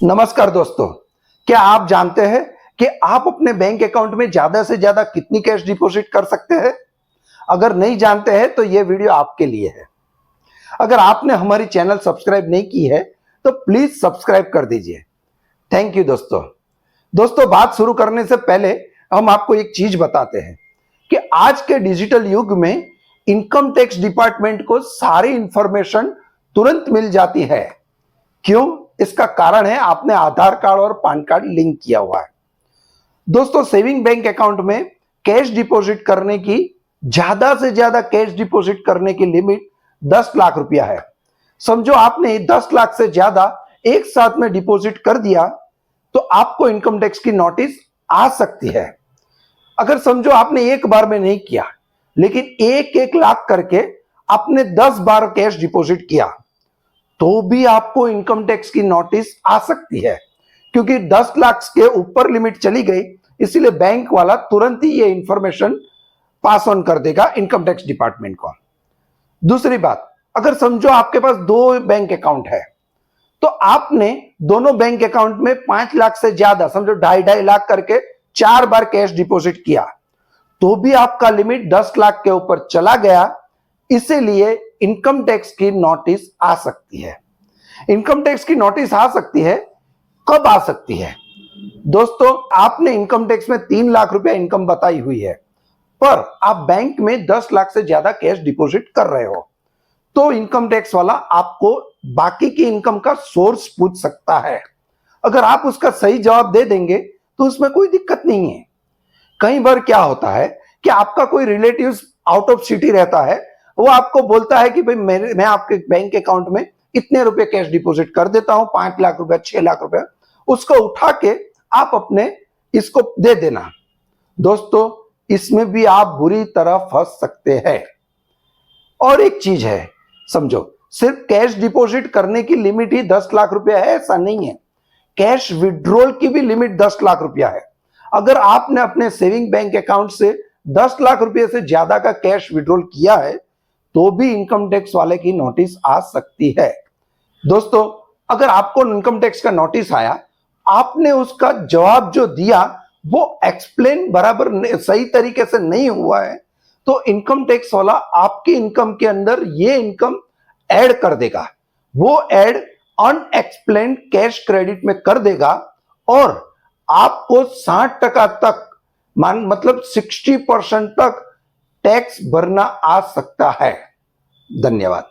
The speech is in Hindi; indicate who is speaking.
Speaker 1: नमस्कार दोस्तों, क्या आप जानते हैं कि आप अपने बैंक अकाउंट में ज्यादा से ज्यादा कितनी कैश डिपॉजिट कर सकते हैं? अगर नहीं जानते हैं तो यह वीडियो आपके लिए है। अगर आपने हमारी चैनल सब्सक्राइब नहीं की है तो प्लीज सब्सक्राइब कर दीजिए। थैंक यू दोस्तों, बात शुरू करने से पहले हम आपको एक चीज बताते हैं कि आज के डिजिटल युग में इनकम टैक्स डिपार्टमेंट को सारी इंफॉर्मेशन तुरंत मिल जाती है। क्यों? इसका कारण है आपने आधार कार्ड और पैन कार्ड लिंक किया हुआ है। दोस्तों, सेविंग बैंक अकाउंट में कैश डिपॉजिट करने की ज्यादा से ज्यादा कैश डिपॉजिट करने की लिमिट 10 लाख रुपया है। समझो आपने 10 लाख से ज्यादा एक साथ में डिपॉजिट कर दिया तो आपको इनकम टैक्स की नोटिस आ सकती है। अगर समझो आपने एक बार में नहीं किया लेकिन 1-1 लाख करके आपने 10 बार कैश डिपॉजिट किया तो भी आपको इनकम टैक्स की नोटिस आ सकती है, क्योंकि 10 लाख के ऊपर लिमिट चली गई, इसीलिए बैंक वाला तुरंत ही ये इंफॉर्मेशन पास ऑन कर देगा इनकम टैक्स डिपार्टमेंट को। दूसरी बात, अगर समझो आपके पास 2 बैंक अकाउंट है तो आपने दोनों बैंक अकाउंट में 5 लाख से ज्यादा, समझो 2.5 लाख करके 4 बार कैश डिपॉजिट किया तो भी आपका लिमिट 10 लाख के ऊपर चला गया, इसीलिए इनकम टैक्स की नोटिस आ सकती है। इनकम टैक्स की नोटिस आ सकती है, कब आ सकती है? दोस्तों, आपने इनकम टैक्स में 3 लाख रुपया इनकम बताई हुई है पर आप बैंक में 10 लाख से ज्यादा कैश डिपॉजिट कर रहे हो तो इनकम टैक्स वाला आपको बाकी की इनकम का सोर्स पूछ सकता है। अगर आप उसका सही जवाब दे देंगे तो उसमें कोई दिक्कत नहीं है। कई बार क्या होता है कि आपका कोई रिलेटिव आउट ऑफ सिटी रहता है, वो आपको बोलता है कि भाई मैं आपके बैंक अकाउंट में इतने रुपए कैश डिपॉजिट कर देता हूं, 5 लाख रुपया, 6 लाख रुपया, उसको उठा के आप अपने इसको दे देना। दोस्तों, इसमें भी आप बुरी तरह फंस सकते हैं। और एक चीज है, समझो सिर्फ कैश डिपॉजिट करने की लिमिट ही 10 लाख रुपया है ऐसा नहीं है, कैश विड्रॉल की भी लिमिट 10 लाख रुपया है। अगर आपने अपने सेविंग बैंक अकाउंट से 10 लाख रुपए से ज्यादा का कैश विड्रॉल किया है तो भी इनकम टैक्स वाले की नोटिस आ सकती है। दोस्तों, अगर आपको इनकम टैक्स का नोटिस आया, आपने उसका जवाब जो दिया वो एक्सप्लेन बराबर सही तरीके से नहीं हुआ है तो इनकम टैक्स वाला आपकी इनकम के अंदर ये इनकम ऐड कर देगा। वो ऐड अनएक्सप्लेन्ड कैश क्रेडिट में कर देगा और आपको 60% तक, मतलब 60% तक टैक्स भरना आ सकता है। धन्यवाद।